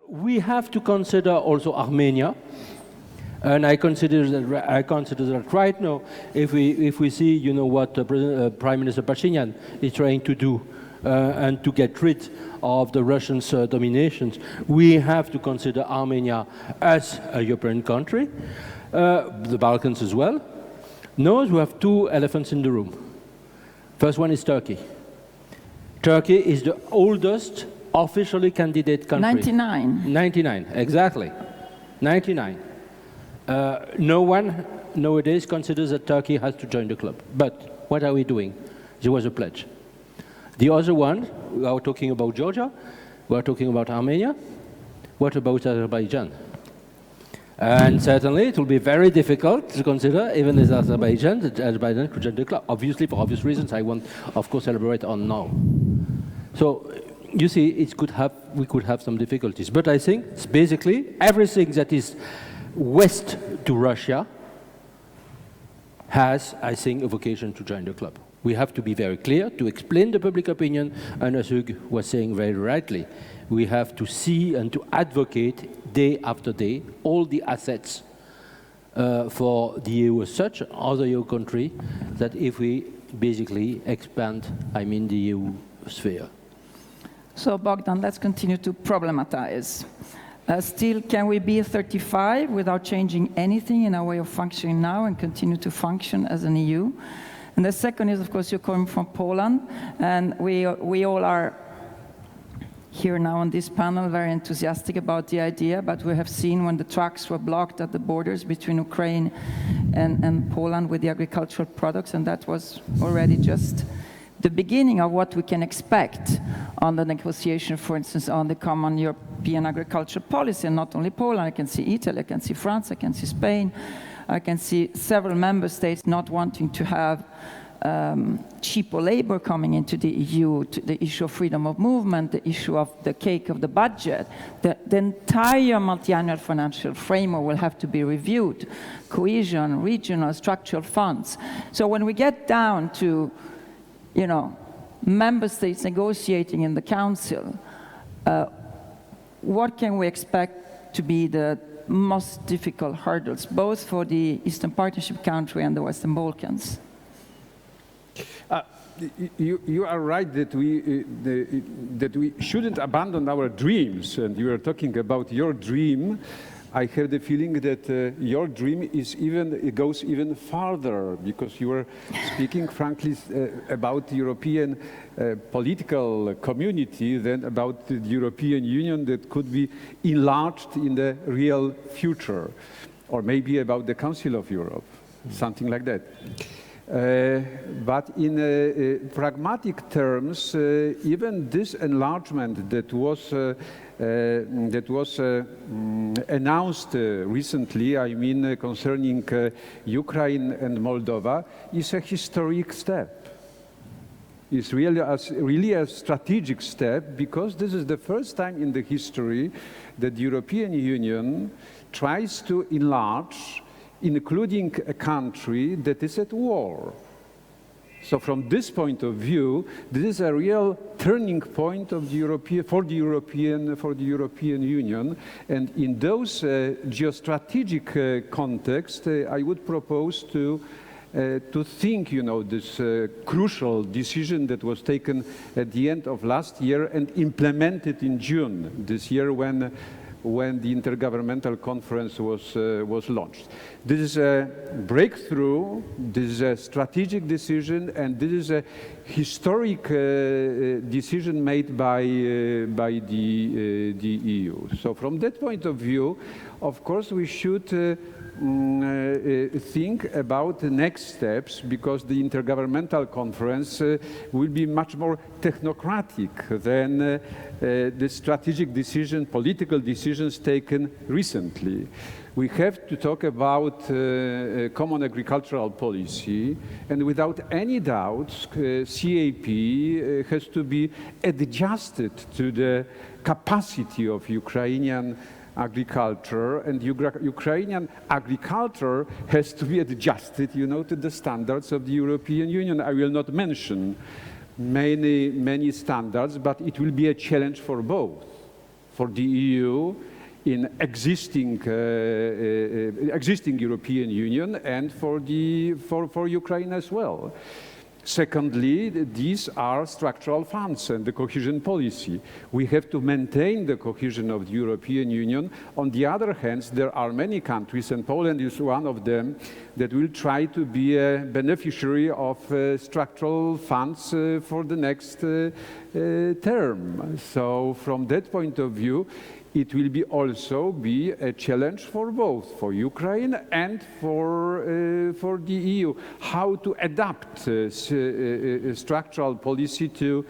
We have to consider also Armenia, and I consider that right now, if we see, you know, what Prime Minister Pashinyan is trying to do, and to get rid of the Russian dominations, we have to consider Armenia as a European country, the Balkans as well. Now we have two elephants in the room. First one is Turkey. Turkey is the oldest officially candidate country. 99. 99, exactly. 99. No one nowadays considers that Turkey has to join the club. But what are we doing? There was a pledge. The other one, we are talking about Georgia, we are talking about Armenia. What about Azerbaijan? And certainly it will be very difficult to consider, even as Azerbaijan, that Azerbaijan could join the club. Obviously, for obvious reasons, I won't, of course, elaborate on now. So, you see, we could have some difficulties. But I think it's basically everything that is west to Russia has, I think, a vocation to join the club. We have to be very clear to explain the public opinion, and as Hugues was saying very rightly, we have to see and to advocate day after day all the assets for the EU as such, other EU country, that if we basically expand, I mean, the EU sphere. So Bogdan, let's continue to problematize. Still, can we be 35 without changing anything in our way of functioning now and continue to function as an EU? And the second is, of course, you're coming from Poland, and we all are here now on this panel very enthusiastic about the idea, but we have seen when the trucks were blocked at the borders between Ukraine and Poland with the agricultural products, and that was already just the beginning of what we can expect on the negotiation, for instance, on the common European agricultural policy, and not only Poland. I can see Italy, I can see France, I can see Spain, I can see several member states not wanting to have cheaper labor coming into the EU, to the issue of freedom of movement, the issue of the cake of the budget. The entire multi-annual financial framework will have to be reviewed, cohesion, regional, structural funds. So when we get down to, you know, member states negotiating in the Council, what can we expect to be the most difficult hurdles, both for the Eastern Partnership country and the Western Balkans? You are right that we shouldn't abandon our dreams, and you are talking about your dream. I have the feeling that your dream goes even farther, because you are speaking frankly about the European political community than about the European Union that could be enlarged in the real future, or maybe about the Council of Europe, something like that. But in pragmatic terms, even this enlargement that was announced recently, I mean concerning Ukraine and Moldova, is a historic step. It's really a strategic step, because this is the first time in the history that the European Union tries to enlarge, including a country that is at war. So from this point of view, this is a real turning point of for the European Union. And in those geostrategic context, I would propose to think, you know, this crucial decision that was taken at the end of last year and implemented in June this year when the Intergovernmental Conference was launched. This is a breakthrough, this is a strategic decision, and this is a historic decision made by the EU. So from that point of view, of course, we should think about the next steps, because the Intergovernmental Conference will be much more technocratic than the strategic decision, political decisions taken recently. We have to talk about common agricultural policy, and without any doubt, CAP has to be adjusted to the capacity of Ukrainian agriculture, and Ukrainian agriculture has to be adjusted, you know, to the standards of the European Union. I will not mention many standards, but it will be a challenge for both for the EU in existing European Union and for Ukraine as well. Secondly, these are structural funds and the cohesion policy. We have to maintain the cohesion of the European Union. On the other hand, there are many countries, and Poland is one of them, that will try to be a beneficiary of structural funds for the next term. So from that point of view, it will also be a challenge for both, for Ukraine and for the EU, how to adapt structural policy to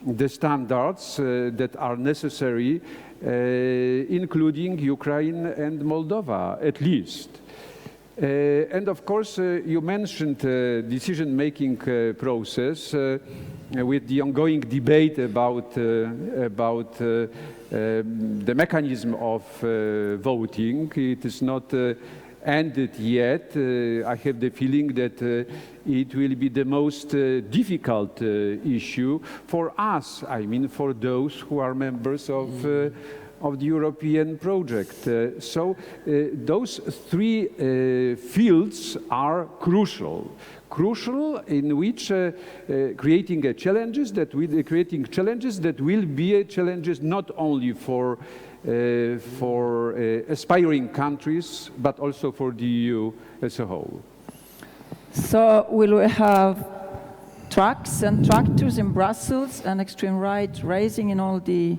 the standards that are necessary, including Ukraine and Moldova, at least. And of course, you mentioned decision-making process with the ongoing debate about the mechanism of voting. It is not ended yet. I have the feeling that it will be the most difficult issue for us, I mean for those who are members of the European project. So those three fields are crucial. Crucial in which creating challenges that will be challenges not only for aspiring countries but also for the EU as a whole. So will we have trucks and tractors in Brussels and extreme right raising in all the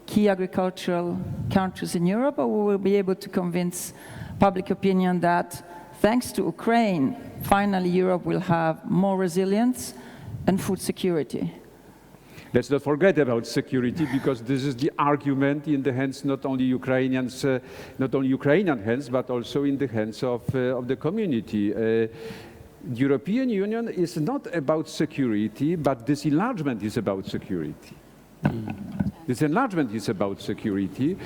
key agricultural countries in Europe, or will we be able to convince public opinion that thanks to Ukraine, finally Europe will have more resilience and food security? Let's not forget about security, because this is the argument in the hands not only Ukrainian hands, but also in the hands of the community. The European Union is not about security, but this enlargement is about security. This enlargement is about security.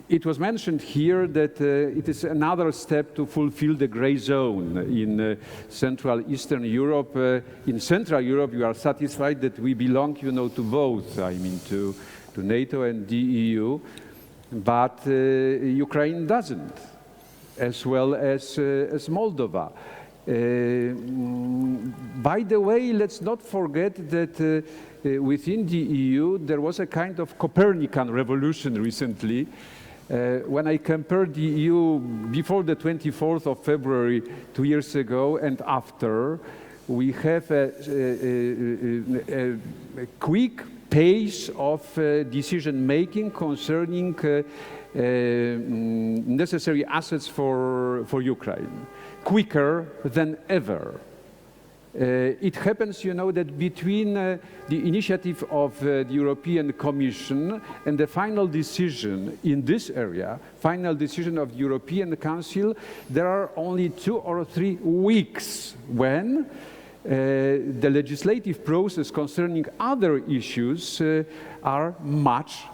It was mentioned here that it is another step to fulfill the gray zone in Central Eastern Europe. In Central Europe, you are satisfied that we belong, to both, I mean, to NATO and the EU, but Ukraine doesn't, as well as Moldova. By the way, let's not forget that within the EU there was a kind of Copernican revolution recently. When I compared the EU before the 24th of February 2 years ago and after, we have a quick pace of decision-making concerning necessary assets for Ukraine, quicker than ever. It happens, that between the initiative of the European Commission and the final decision in this area, final decision of the European Council, there are only 2 or 3 weeks when the legislative process concerning other issues are much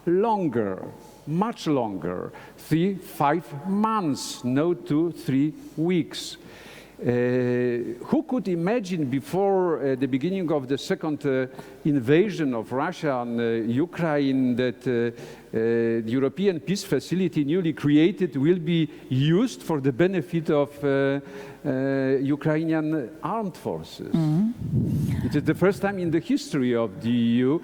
longer. 3-5 months, no 2-3 weeks. Who could imagine before the beginning of the second invasion of Russia on Ukraine that the European Peace Facility newly created will be used for the benefit of Ukrainian armed forces? Mm-hmm. It is the first time in the history of the EU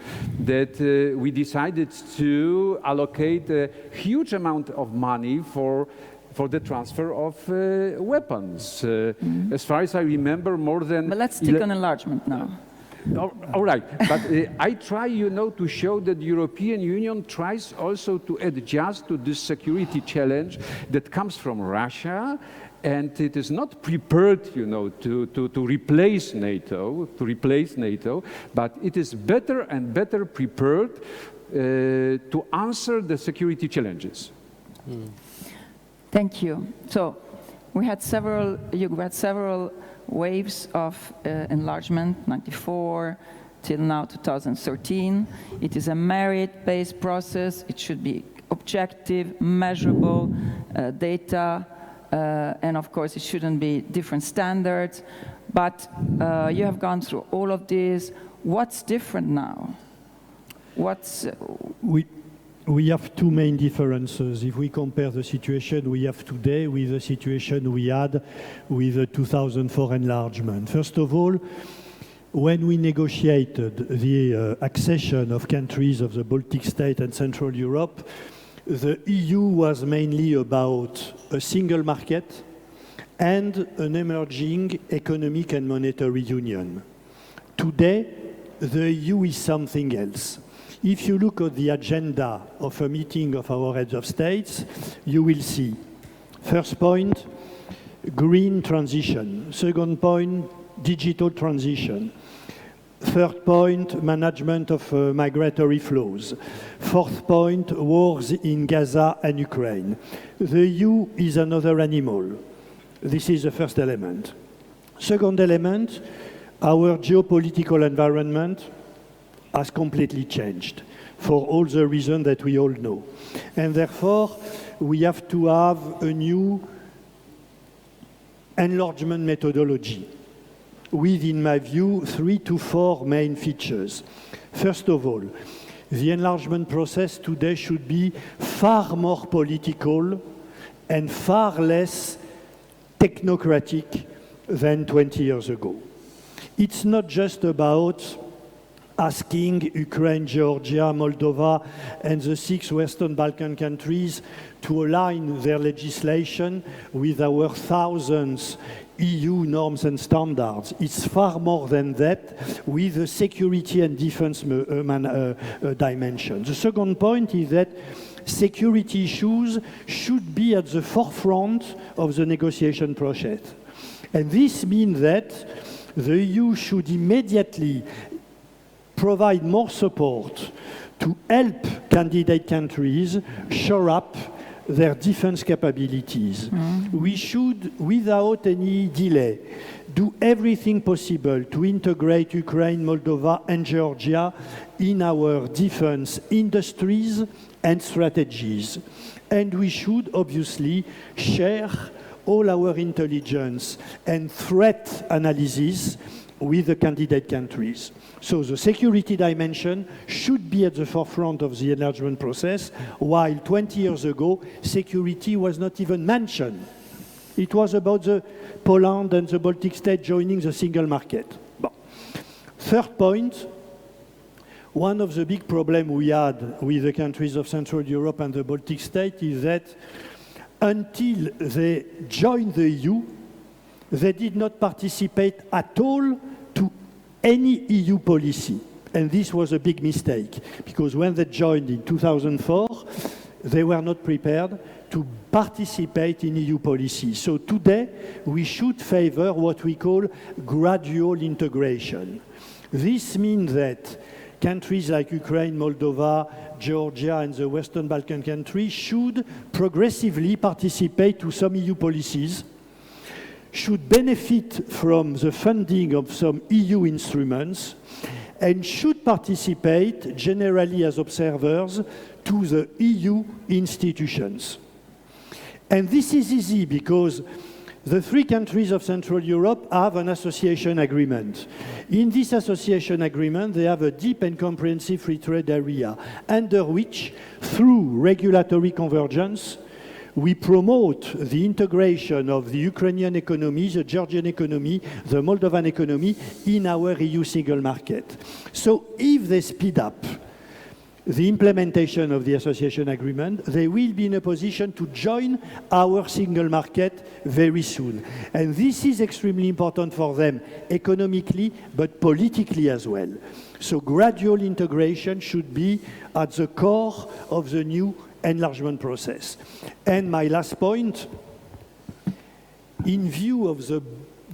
that we decided to allocate a huge amount of money for the transfer of weapons. As far as I remember, more than... But let's stick on enlargement now. All right, but I try, to show that the European Union tries also to adjust to this security challenge that comes from Russia, and it is not prepared, to replace NATO, but it is better and better prepared to answer the security challenges. Thank you. So we had several waves of enlargement, 94 till now 2013. It is a merit-based process. It should be objective, measurable data, and of course it shouldn't be different standards. But you have gone through all of this. What's different now? We have two main differences. If we compare the situation we have today with the situation we had with the 2004 enlargement. First of all, when we negotiated the accession of countries of the Baltic State and Central Europe, the EU was mainly about a single market and an emerging economic and monetary union. Today, the EU is something else. If you look at the agenda of a meeting of our heads of states, you will see, first point, green transition. Second point, digital transition. Third point, management of migratory flows. Fourth point, wars in Gaza and Ukraine. The EU is another animal. This is the first element. Second element, our geopolitical environment has completely changed for all the reasons that we all know. And therefore, we have to have a new enlargement methodology with, in my view, 3 to 4 main features. First of all, the enlargement process today should be far more political and far less technocratic than 20 years ago. It's not just about asking Ukraine, Georgia, Moldova, and the 6 Western Balkan countries to align their legislation with our thousands EU norms and standards. It's far more than that with the security and defense dimension. The second point is that security issues should be at the forefront of the negotiation process. And this means that the EU should immediately provide more support to help candidate countries shore up their defense capabilities. We should, without any delay, do everything possible to integrate Ukraine, Moldova, and Georgia in our defense industries and strategies. And we should obviously share all our intelligence and threat analysis with the candidate countries. So the security dimension should be at the forefront of the enlargement process, while 20 years ago, security was not even mentioned. It was about the Poland and the Baltic state joining the single market. Bon. Third point, one of the big problems we had with the countries of Central Europe and the Baltic state is that until they joined the EU, they did not participate at all to any EU policy. And this was a big mistake, because when they joined in 2004, they were not prepared to participate in EU policy. So today, we should favor what we call gradual integration. This means that countries like Ukraine, Moldova, Georgia, and the Western Balkan countries should progressively participate to some EU policies, should benefit from the funding of some EU instruments, and should participate generally as observers to the EU institutions. And this is easy because the 3 countries of Central Europe have an association agreement. In this association agreement, they have a deep and comprehensive free trade area, under which, through regulatory convergence, we promote the integration of the Ukrainian economy, the Georgian economy, the Moldovan economy in our EU single market. So if they speed up the implementation of the association agreement, they will be in a position to join our single market very soon. And this is extremely important for them economically, but politically as well. So gradual integration should be at the core of the new enlargement process. And my last point, in view of the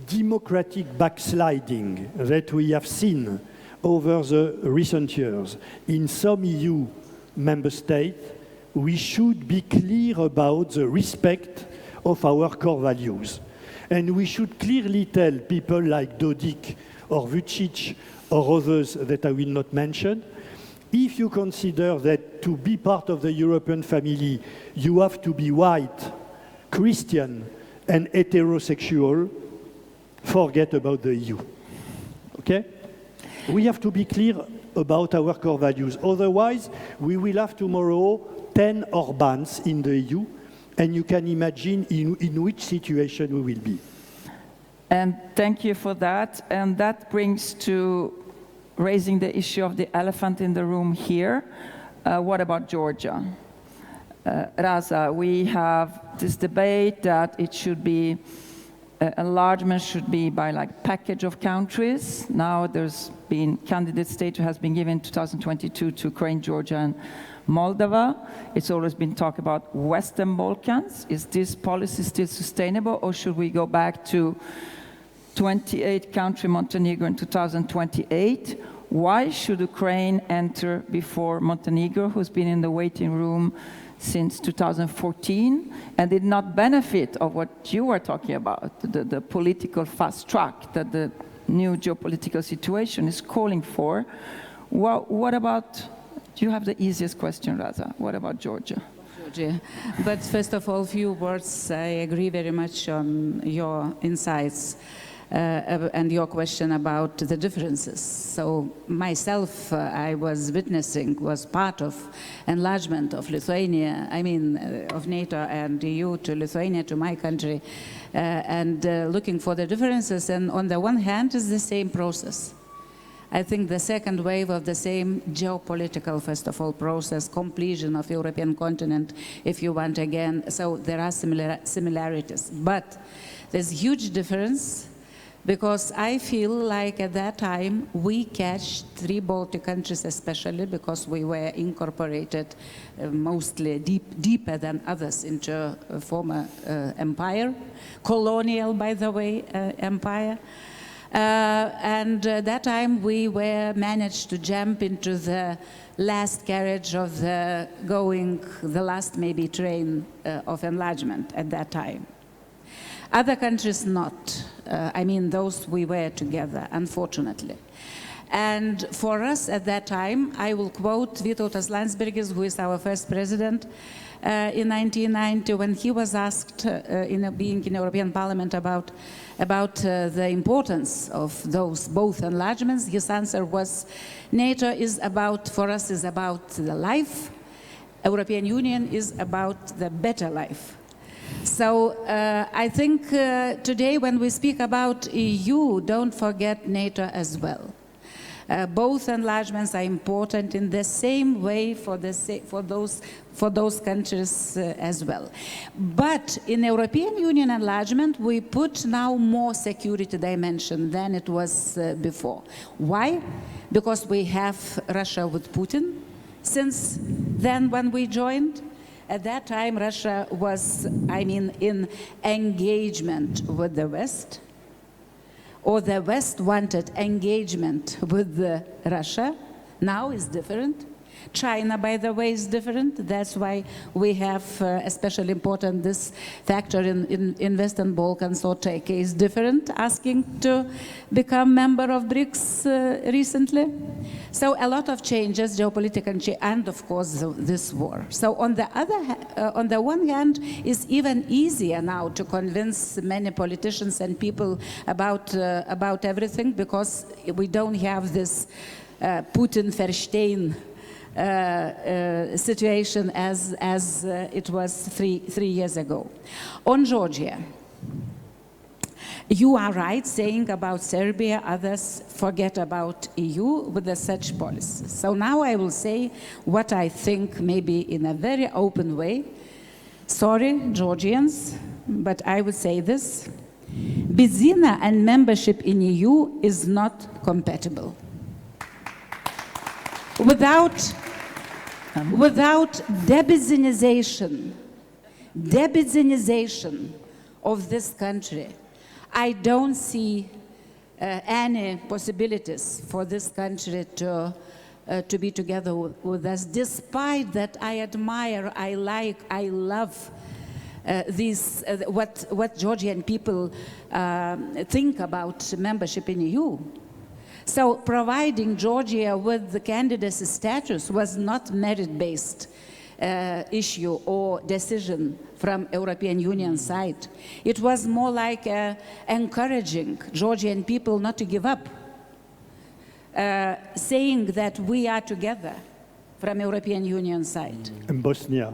democratic backsliding that we have seen over the recent years in some EU member states, we should be clear about the respect of our core values. And we should clearly tell people like Dodik or Vucic or others that I will not mention, if you consider that to be part of the European family, you have to be white, Christian, and heterosexual, forget about the EU. Okay? We have to be clear about our core values. Otherwise, we will have tomorrow 10 Orbáns in the EU, and you can imagine in which situation we will be. And thank you for that. And that brings to raising the issue of the elephant in the room here. What about Georgia? Rasa, we have this debate that it should be, enlargement should be by like package of countries. Now there's been candidate status has been given in 2022 to Ukraine, Georgia, and Moldova. It's always been talked about Western Balkans. Is this policy still sustainable, or should we go back to 28 country Montenegro in 2028? Why should Ukraine enter before Montenegro, who's been in the waiting room since 2014 and did not benefit of what you were talking about, the political fast track that the new geopolitical situation is calling for? What about, do you have the easiest question, Rasa? What about Georgia? Georgia. But first of all, few words. I agree very much on your insights and your question about the differences. So myself, I was witnessing, was part of enlargement of Lithuania, of NATO and EU to Lithuania, to my country, and looking for the differences. And on the one hand, is the same process. I think the second wave of the same geopolitical, first of all, process, completion of European continent, if you want again. So there are similarities. But there's huge difference, because I feel like at that time we catch 3 Baltic countries especially, because we were incorporated mostly deeper than others into a former empire, colonial, by the way, empire. And that time we were managed to jump into the last carriage of the last maybe train of enlargement at that time. Other countries not. Those we were together, unfortunately. And for us at that time, I will quote Vytautas Landsbergis, who is our first president, in 1990, when he was asked, being in European Parliament, about the importance of those both enlargements. His answer was, NATO is about, for us, is about the life. European Union is about the better life. So I think today when we speak about EU, don't forget NATO as well. Both enlargements are important in the same way for those countries as well. But in European Union enlargement, we put now more security dimension than it was before. Why? Because we have Russia with Putin since then when we joined. At that time, Russia was, in engagement with the West, or the West wanted engagement with Russia. Now it's different. China, by the way, is different. That's why we have especially important this factor in Western Balkans, or Turkey is different, asking to become member of BRICS recently. So a lot of changes, geopolitical, and of course this war. So on the one hand, it's even easier now to convince many politicians and people about everything, because we don't have this Putin-Verstein situation as it was three years ago. On Georgia, you are right saying about Serbia, others forget about EU with such policies. So now I will say what I think, maybe in a very open way. Sorry, Georgians, but I would say this. Bizina and membership in EU is not compatible. Without debizinization of this country, I don't see any possibilities for this country to be together with us, despite that I admire, I like, I love what Georgian people think about membership in EU. So providing Georgia with the candidacy status was not merit-based issue or decision from European Union side. It was more like encouraging Georgian people not to give up. saying that we are together from European Union side. And Bosnia.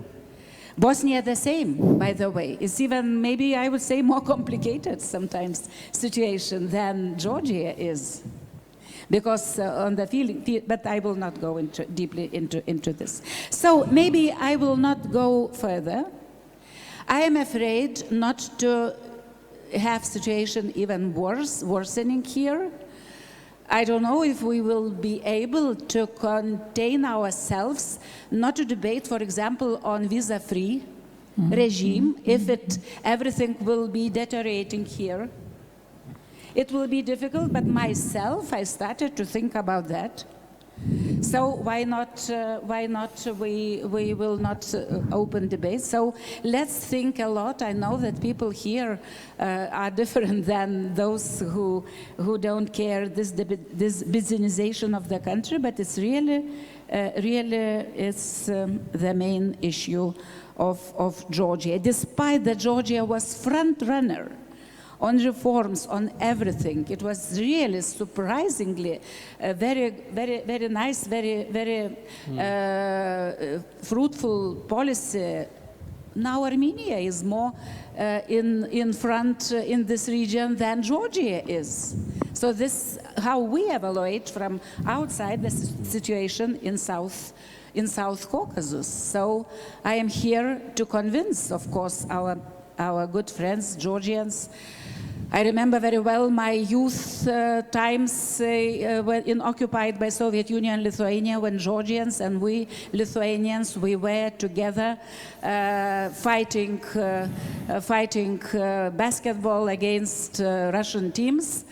Bosnia the same, by the way. It's even, maybe I would say, more complicated sometimes situation than Georgia is. Because on the feeling, but I will not go deeply into this. So maybe I will not go further. I am afraid not to have situation even worsening here. I don't know if we will be able to contain ourselves, not to debate, for example, on visa-free regime, if everything will be deteriorating here. It will be difficult, but myself, I started to think about that. So why not we will not open debate. So let's think a lot. I know that people here are different than those who don't care this businessization of the country, but it's really the main issue of Georgia. Despite that Georgia was front runner on reforms, on everything. It was really surprisingly very nice, very fruitful policy. Now Armenia is more in front in this region than Georgia is. So this how we evaluate from outside the situation in South Caucasus. So I am here to convince, of course, our good friends, Georgians. I remember very well my youth times occupied by Soviet Union and Lithuania, when Georgians and we Lithuanians, we were together fighting basketball against Russian teams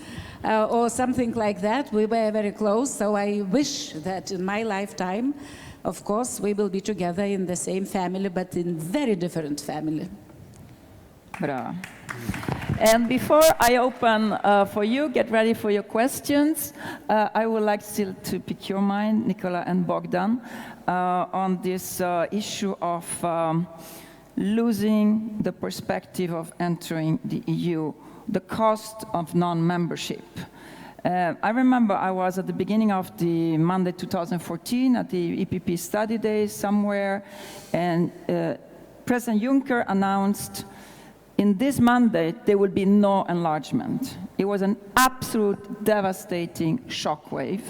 or something like that. We were very close, so I wish that in my lifetime, of course, we will be together in the same family, but in very different family. Bravo. And before I open for you, get ready for your questions, I would like still to pick your mind, Nicolas and Bogdan, on this issue of losing the perspective of entering the EU, the cost of non-membership. I remember I was at the beginning of the Monday 2014 at the EPP study days somewhere, and President Juncker announced in this mandate, there will be no enlargement. It was an absolute devastating shockwave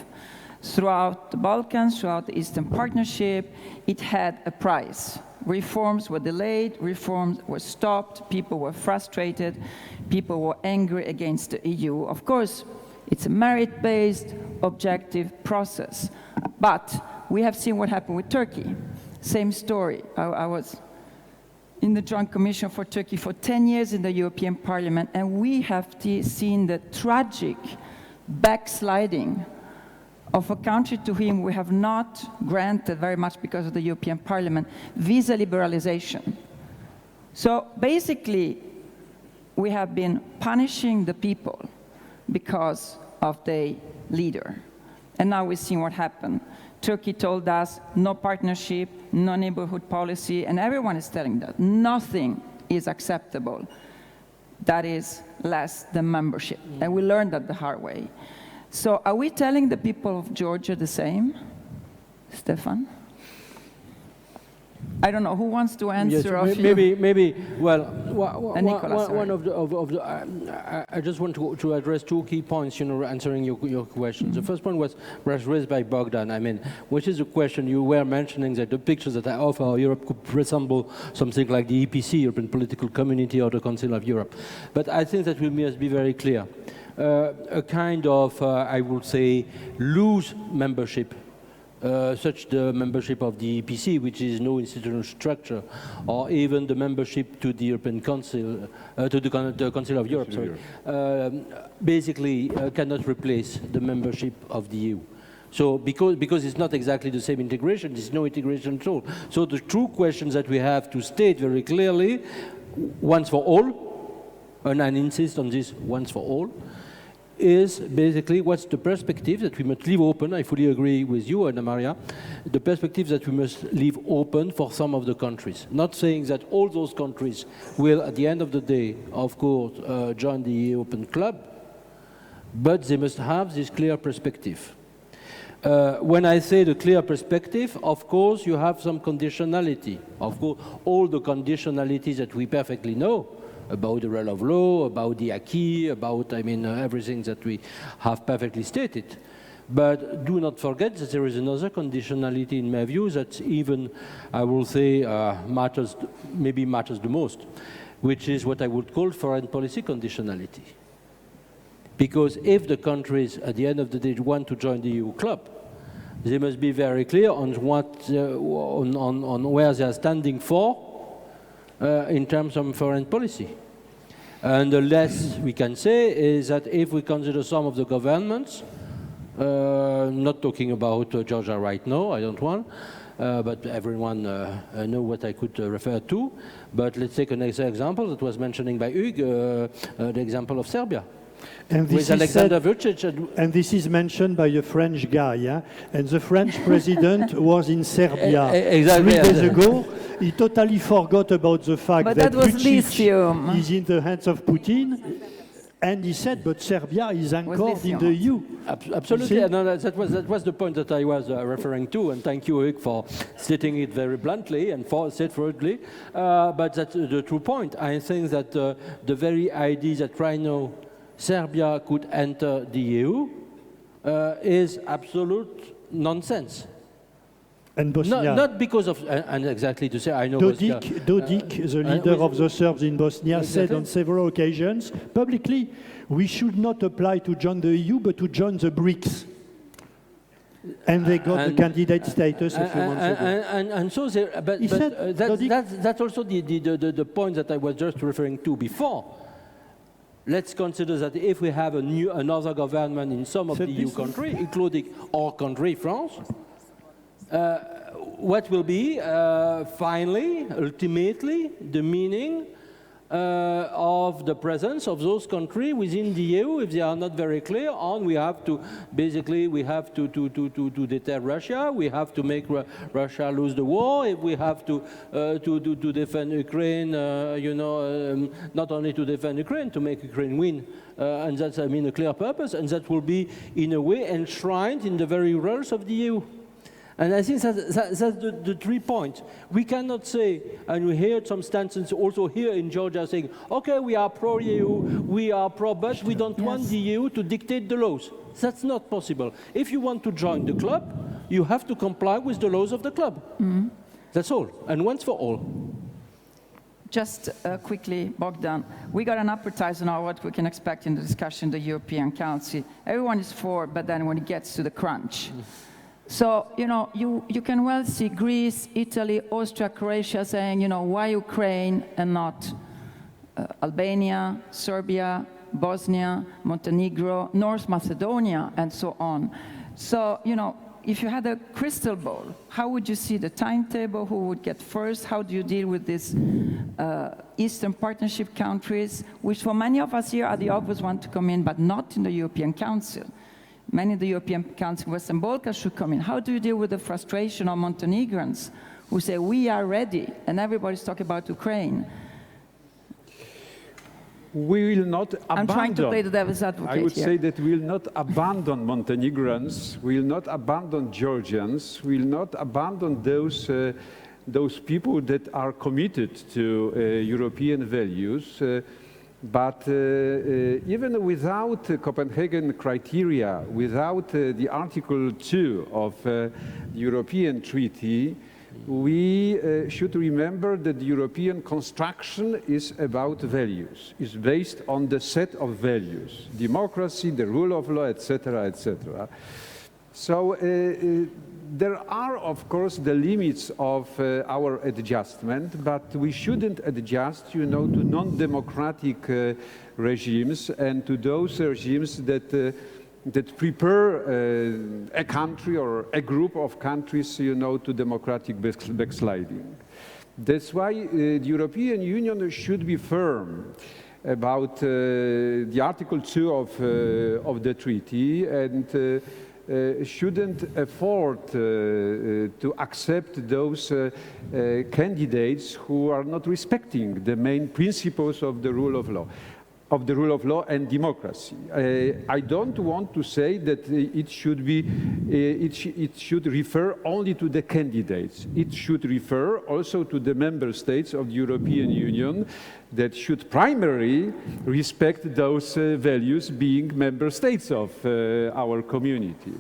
throughout the Balkans, throughout the Eastern Partnership. It had a price. Reforms were delayed, reforms were stopped, people were frustrated, people were angry against the EU. Of course, it's a merit-based, objective process. But we have seen what happened with Turkey. Same story. I was in the Joint Commission for Turkey for 10 years in the European Parliament, and we have seen the tragic backsliding of a country to whom we have not granted, very much because of the European Parliament, visa liberalization. So basically, we have been punishing the people because of their leader. And now we've seen what happened. Turkey told us no partnership, no neighborhood policy, and everyone is telling that nothing is acceptable that is less than membership. And we learned that the hard way. So are we telling the people of Georgia the same? Stefan? I don't know, who wants to answer? Yes, maybe. Well, Nicolas, one of the I just want to address two key points, answering your questions. The first one was raised by Bogdan. I mean, which is a question you were mentioning that the pictures that I offer Europe could resemble something like the EPC, European Political Community, or the Council of Europe. But I think that we must be very clear. A kind of, I would say, loose membership. Such the membership of the EPC, which is no institutional structure, or even the membership to the European Council, to the Council of Europe, basically cannot replace the membership of the EU. So because it's not exactly the same integration, there's no integration at all. So the true questions that we have to state very clearly, once for all, and I insist on this once for all, is basically what's the perspective that we must leave open. I fully agree with you, Anna Maria, the perspective that we must leave open for some of the countries. Not saying that all those countries will, at the end of the day, of course, join the European club, but they must have this clear perspective. When I say the clear perspective, of course, you have some conditionality. Of course, all the conditionalities that we perfectly know about the rule of law, about the acquis, about, everything that we have perfectly stated. But do not forget that there is another conditionality in my view that even, I will say, matters the most, which is what I would call foreign policy conditionality. Because if the countries, at the end of the day, want to join the EU club, they must be very clear on what, on where they are standing for in terms of foreign policy. And the less we can say is that if we consider some of the governments, not talking about Georgia right now, I don't want, but everyone know what I could refer to. But let's take another example that was mentioned by Hugues, the example of Serbia. And this, and this is mentioned by a French guy, yeah? And the French president was in Serbia exactly, 3 days ago. He totally forgot about the fact that Vučić is in the hands of Putin. And he said, but Serbia is anchored in the EU. Absolutely, no, that was the point that I was referring to, and thank you, Hugues, for stating it very bluntly and straightforwardly. But that's the true point. I think that the very idea that right now Serbia could enter the EU is absolute nonsense. And Bosnia. Not because of, and exactly to say, I know Dodik, the leader of the Serbs in Bosnia, said on several occasions, publicly, we should not apply to join the EU, but to join the BRICS. And they got the candidate status a few months ago. And so, that's also the point that I was just referring to before. Let's consider that if we have another government in some of the EU countries, including our country, France, what will be finally, ultimately, the meaning of the presence of those countries within the EU if they are not very clear on we have to deter Russia, we have to make Russia lose the war, if we have to defend Ukraine, not only to defend Ukraine, to make Ukraine win, and that's a clear purpose, and that will be in a way enshrined in the very rules of the EU. And I think that's the 3 points. We cannot say, and we heard some stances also here in Georgia saying, okay, we are pro-EU, we are pro-but, we don't want the EU to dictate the laws. That's not possible. If you want to join the club, you have to comply with the laws of the club. Mm-hmm. That's all, and once for all. Just quickly, Bogdan, we got an appetizer now what we can expect in the discussion in the European Council. Everyone is for, but then when it gets to the crunch. So, you can well see Greece, Italy, Austria, Croatia saying, why Ukraine and not Albania, Serbia, Bosnia, Montenegro, North Macedonia, and so on. So, if you had a crystal ball, how would you see the timetable? Who would get first? How do you deal with these Eastern Partnership countries, which for many of us here are the obvious ones to come in, but not in the European Council? Many of the European Council, Western Balkans should come in. How do you deal with the frustration of Montenegrins who say, we are ready, and everybody's talking about Ukraine? We will not abandon. I'm trying to play the devil's advocate I would here. say that we will not abandon Montenegrins, we will not abandon Georgians, we will not abandon those people that are committed to European values. But even without the Copenhagen criteria, without the Article 2 of the European Treaty, we should remember that the European construction is about values, is based on the set of values, democracy, the rule of law, etc., etc. So there are, of course, the limits of our adjustment, but we shouldn't adjust, to non-democratic regimes and to those regimes that prepare a country or a group of countries, to democratic backsliding. That's why the European Union should be firm about the Article 2 of the treaty and shouldn't afford to accept those candidates who are not respecting the main principles of the rule of law. of the rule of law and democracy. I don't want to say that it should be, it should refer only to the candidates. It should refer also to the member states of the European Union that should primarily respect those values, being member states of our community.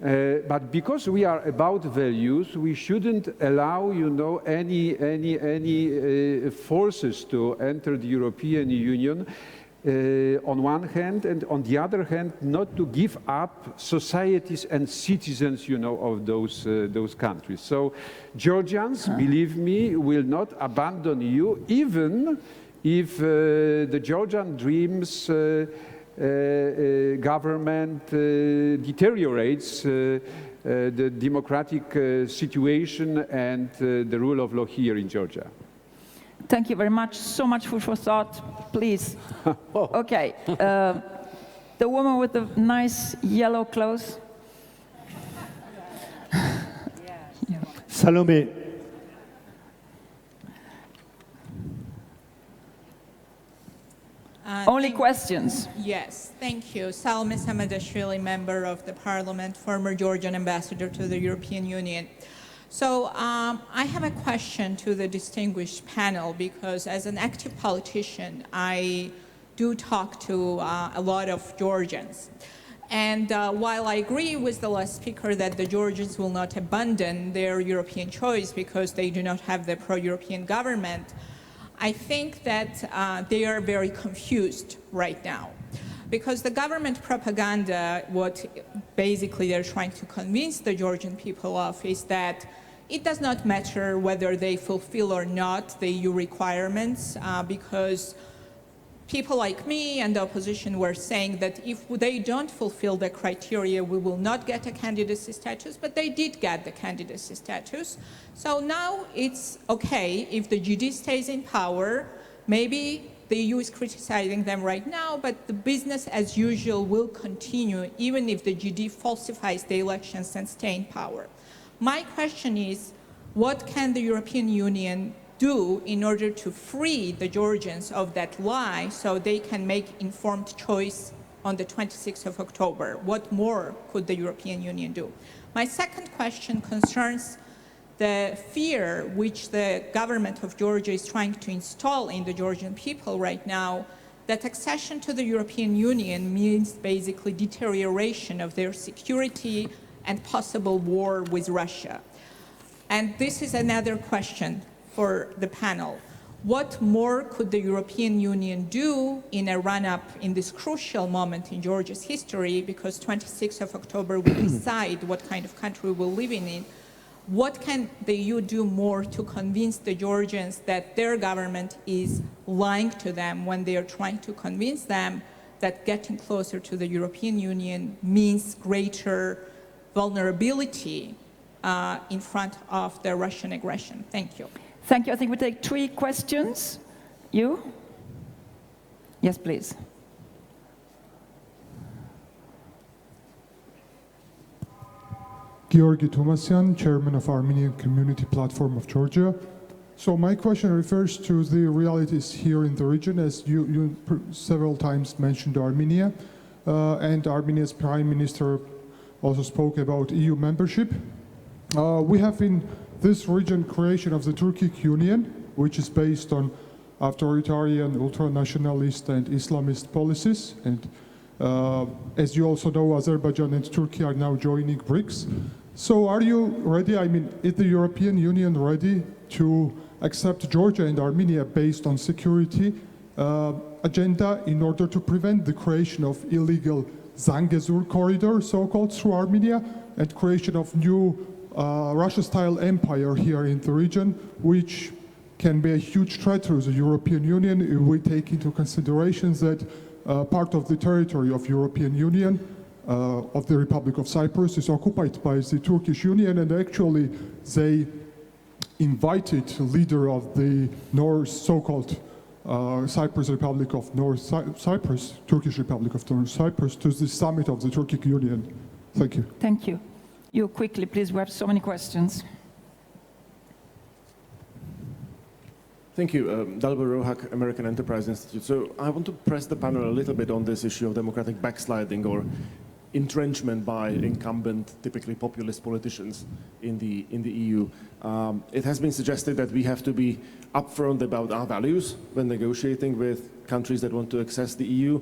But because we are about values, we shouldn't allow, any forces to enter the European Union on one hand, and on the other hand, not to give up societies and citizens, of those countries. So Georgians, believe me, will not abandon you, even if the Georgian dreams government deteriorates the democratic situation and the rule of law here in Georgia. Thank you very much. So much food for thought. Please. Okay. The woman with the nice yellow clothes. Salome. Only questions. Yes, thank you. Salome Samadashvili, member of the parliament, former Georgian ambassador to the European Union. So I have a question to the distinguished panel, because as an active politician, I do talk to a lot of Georgians. And while I agree with the last speaker that the Georgians will not abandon their European choice because they do not have the pro-European government, I think that they are very confused right now. Because the government propaganda, what basically they're trying to convince the Georgian people of, is that it does not matter whether they fulfill or not the EU requirements, because people like me and the opposition were saying that if they don't fulfill the criteria, we will not get a candidacy status, but they did get the candidacy status. So now it's okay if the GD stays in power. Maybe the EU is criticizing them right now, but the business as usual will continue even if the GD falsifies the elections and stay in power. My question is, what can the European Union do in order to free the Georgians of that lie so they can make informed choice on the 26th of October? What more could the European Union do? My second question concerns the fear which the government of Georgia is trying to install in the Georgian people right now, that accession to the European Union means basically deterioration of their security and possible war with Russia. And this is another question for the panel. What more could the European Union do in a run-up in this crucial moment in Georgia's history, because 26th of October will decide what kind of country we'll live in? What can the EU do more to convince the Georgians that their government is lying to them when they are trying to convince them that getting closer to the European Union means greater vulnerability in front of the Russian aggression? Thank you. Thank you. I think we take 3 questions. You? Yes, please. Georgi Tomasyan, Chairman of Armenian Community Platform of Georgia. So my question refers to the realities here in the region, as you several times mentioned Armenia, and Armenia's Prime Minister also spoke about EU membership. We have in this region creation of the Turkic Union, which is based on authoritarian, ultra-nationalist and Islamist policies. And as you also know, Azerbaijan and Turkey are now joining BRICS. So are you ready, is the European Union ready to accept Georgia and Armenia based on security agenda in order to prevent the creation of illegal Zangezur corridor, so-called, through Armenia, and creation of new Russia-style empire here in the region, which can be a huge threat to the European Union if we take into consideration that part of the territory of European Union, of the Republic of Cyprus, is occupied by the Turkish Union, and actually they invited the leader of the North, so-called Cyprus Republic of North Cyprus, Turkish Republic of North Cyprus, to the summit of the Turkic Union. Thank you. Thank you. You quickly, please. We have so many questions. Thank you. Dalibor Rohak, American Enterprise Institute. So I want to press the panel a little bit on this issue of democratic backsliding or entrenchment by incumbent, typically populist politicians in the EU. It has been suggested that we have to be upfront about our values when negotiating with countries that want to access the EU.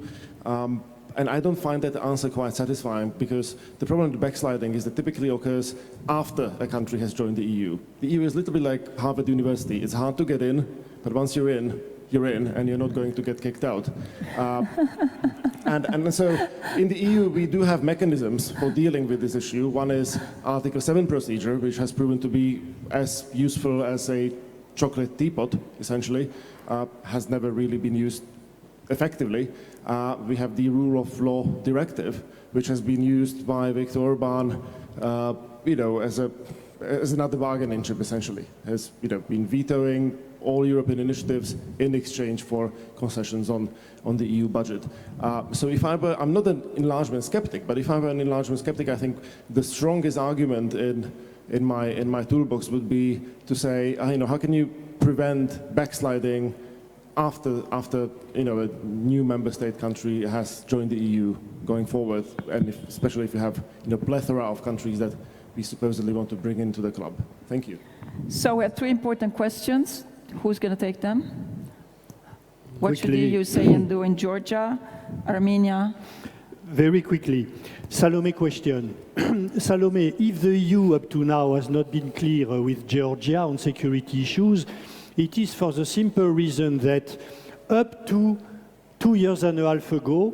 And I don't find that answer quite satisfying, because the problem with backsliding is that typically occurs after a country has joined the EU. The EU is a little bit like Harvard University. It's hard to get in, but once you're in, and you're not going to get kicked out. And so in the EU, we do have mechanisms for dealing with this issue. One is Article 7 procedure, which has proven to be as useful as a chocolate teapot, essentially, has never really been used effectively. We have the rule of law directive, which has been used by Viktor Orban, as another bargaining chip, essentially. Has been vetoing all European initiatives in exchange for concessions on the EU budget. So if I'm not an enlargement skeptic, but if I were an enlargement skeptic, I think the strongest argument in my toolbox would be to say, how can you prevent backsliding after a new member state country has joined the EU going forward, and especially if you have a plethora of countries that we supposedly want to bring into the club. Thank you. So we have three important questions. Who's going to take them? What should the EU say and do in Georgia, Armenia? Very quickly. Salome question. Salome, if the EU up to now has not been clear with Georgia on security issues, it is for the simple reason that up to 2 years and a half ago,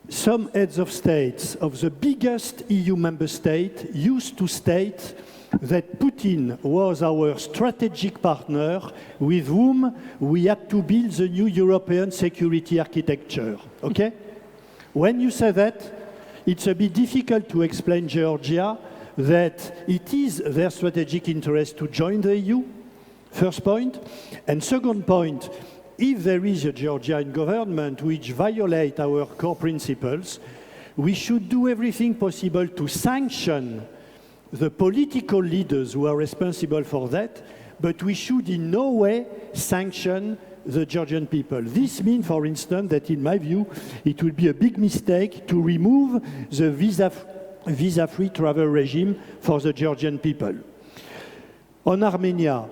some heads of states of the biggest EU member state used to state that Putin was our strategic partner with whom we had to build the new European security architecture. Okay? When you say that, it's a bit difficult to explain Georgia that it is their strategic interest to join the EU, first point. And second point, if there is a Georgian government which violates our core principles, we should do everything possible to sanction the political leaders who are responsible for that, but we should in no way sanction the Georgian people. This means, for instance, that in my view, it would be a big mistake to remove the visa-free travel regime for the Georgian people. On Armenia,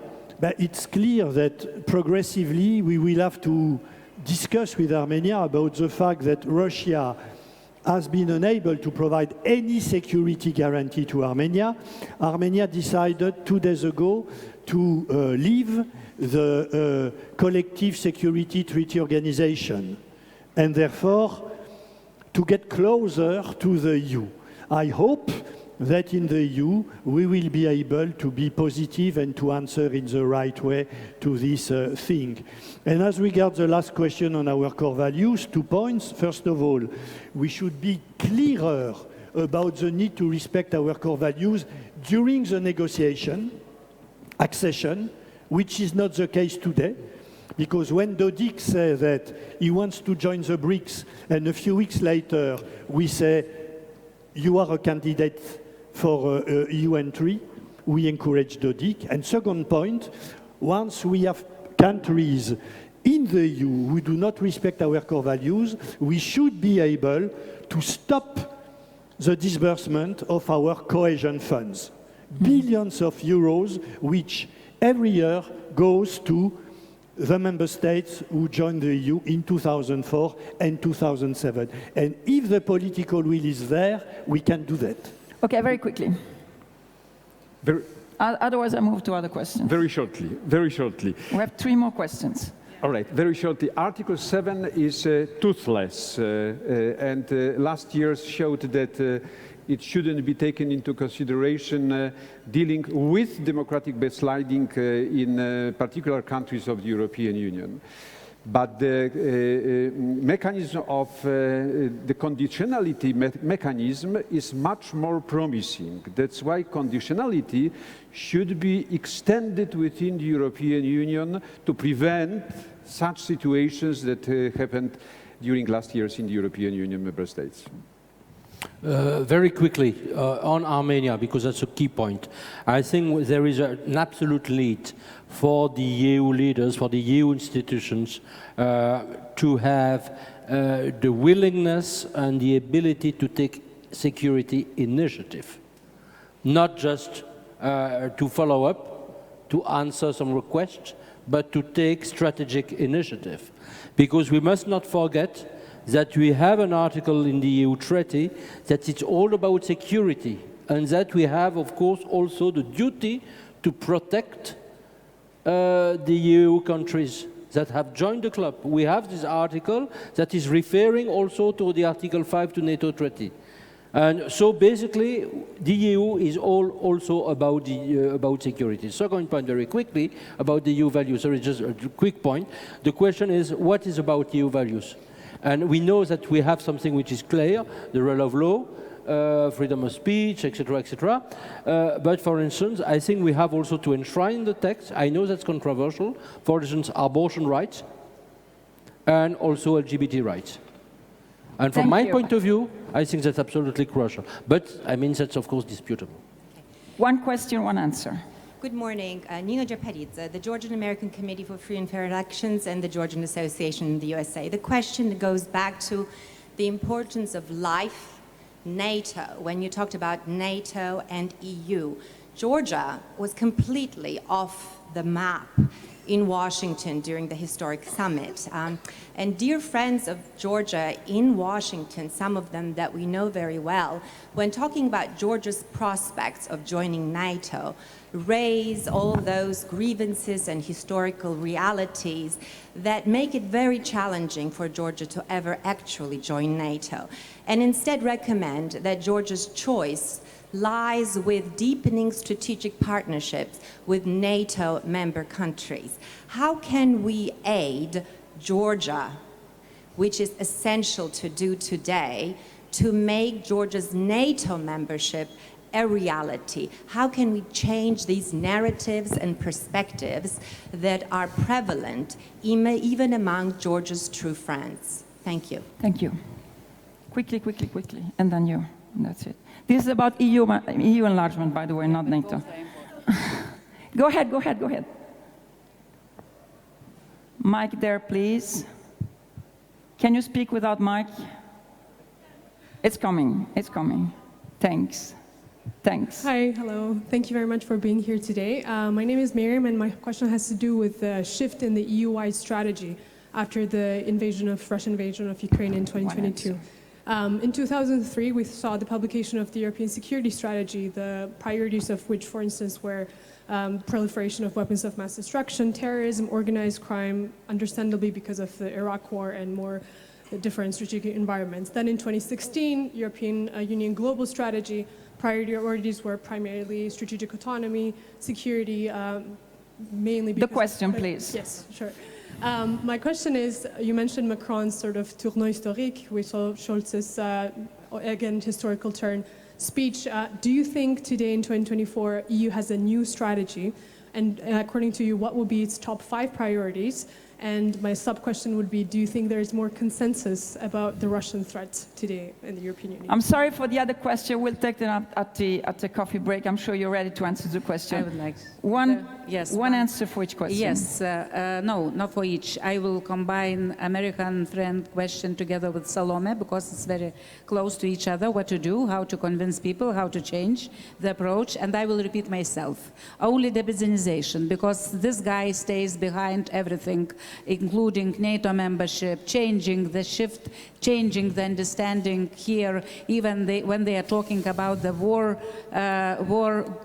it's clear that progressively we will have to discuss with Armenia about the fact that Russia has been unable to provide any security guarantee to Armenia. Armenia decided 2 days ago to leave the Collective Security Treaty Organization and therefore to get closer to the EU. I hope that in the EU we will be able to be positive and to answer in the right way to this thing. And as regards the last question on our core values, 2 points. First of all, we should be clearer about the need to respect our core values during the negotiation, accession, which is not the case today. Because when Dodik says that he wants to join the BRICS and a few weeks later we say, you are a candidate for EU entry, we encourage Dodik. And second point, once we have countries in the EU who do not respect our core values, we should be able to stop the disbursement of our cohesion funds. Billions of euros, which every year goes to the member states who joined the EU in 2004 and 2007. And if the political will is there, we can do that. Okay, very quickly. Otherwise, I move to other questions. Very shortly, very shortly. We have 3 more questions. All right, very shortly. Article 7 is toothless, and last year showed that it shouldn't be taken into consideration dealing with democratic backsliding in particular countries of the European Union. But the mechanism of the conditionality mechanism is much more promising. That's why conditionality should be extended within the European Union to prevent such situations that happened during last years in the European Union member states. Very quickly, on Armenia, because that's a key point. I think there is an absolute need for the EU leaders, for the EU institutions, to have the willingness and the ability to take security initiative. Not just to follow up, to answer some requests, but to take strategic initiative. Because we must not forget that we have an article in the EU treaty that it's all about security, and that we have, of course, also the duty to protect the EU countries that have joined the club. We have this article that is referring also to the Article 5 to NATO treaty. And so basically, the EU is also about security. Second point, very quickly, about the EU values. Sorry, just a quick point. The question is, what is about EU values? And we know that we have something which is clear, the rule of law, freedom of speech, etc., etc. But for instance, I think we have also to enshrine the text. I know that's controversial. For instance, abortion rights and also LGBT rights. And from my point of view, I think that's absolutely crucial. But I mean, that's of course disputable. One question, one answer. Good morning. Nina Japeridze, the Georgian American Committee for Free and Fair Elections and the Georgian Association in the USA. The question goes back to the importance of life, NATO. When you talked about NATO and EU, Georgia was completely off the map in Washington during the historic summit. And dear friends of Georgia in Washington, some of them that we know very well, when talking about Georgia's prospects of joining NATO, raise all those grievances and historical realities that make it very challenging for Georgia to ever actually join NATO, and instead recommend that Georgia's choice lies with deepening strategic partnerships with NATO member countries. How can we aid Georgia, which is essential to do today, to make Georgia's NATO membership a reality? How can we change these narratives and perspectives that are prevalent even among Georgia's true friends? Thank you. Thank you. Quickly, quickly, quickly, and then you, and that's it. This is about EU enlargement, by the way, not NATO. Go ahead, go ahead, go ahead. Mic there, please. Can you speak without mic? It's coming, it's coming. Thanks. Thanks. Hi, hello. Thank you very much for being here today. My name is Miriam, and my question has to do with the shift in the EU-wide strategy after the Russian invasion of Ukraine in 2022. In 2003, we saw the publication of the European Security Strategy, the priorities of which, for instance, were proliferation of weapons of mass destruction, terrorism, organized crime, understandably because of the Iraq War and more different strategic environments. Then in 2016, European Union Global Strategy, priorities were primarily strategic autonomy, security, mainly because... The question, please. Yes, sure. My question is, you mentioned Macron's sort of tournoi historique, which Scholz's, again, historical turn speech. Do you think today in 2024, EU has a new strategy? And according to you, what will be its top 5 priorities? And my sub-question would be, do you think there is more consensus about the Russian threat today in the European Union? I'm sorry for the other question. We'll take them up at the coffee break. I'm sure you're ready to answer the question. I would like one answer for each question. Yes, no, not for each. I will combine American friend question together with Salome because it's very close to each other, what to do, how to convince people, how to change the approach, and I will repeat myself. Only debusinization, because this guy stays behind everything, including NATO membership, changing the shift, changing the understanding here, even when they are talking about the war,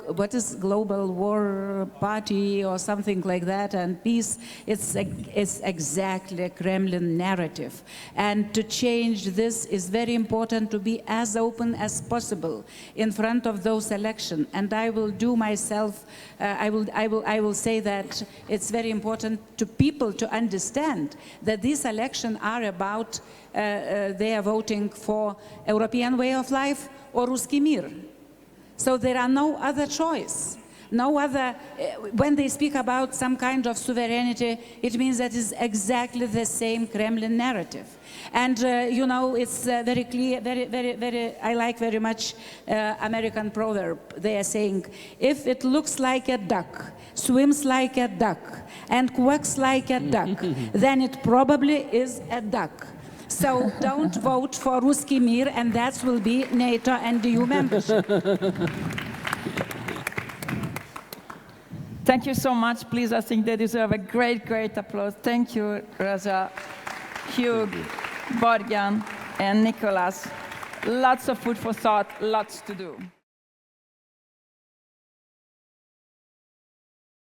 what is global war party or something like that, and peace, it's exactly a Kremlin narrative. And to change this is very important, to be as open as possible in front of those elections. And I will do myself, I will say that it's very important to people to understand that these elections are about they are voting for European way of life or Ruski Mir. So there are no other choice. No other, when they speak about some kind of sovereignty, it means that it's exactly the same Kremlin narrative. And you know, it's very clear, I like very much American proverb. They are saying, if it looks like a duck, swims like a duck, and quacks like a duck, then it probably is a duck. So don't vote for Ruski Mir, and that will be NATO and EU membership. Thank you so much. Please, I think they deserve a great, great applause. Thank you, Rasa, Hugues, Bogdan, and Nicolas. Lots of food for thought, lots to do.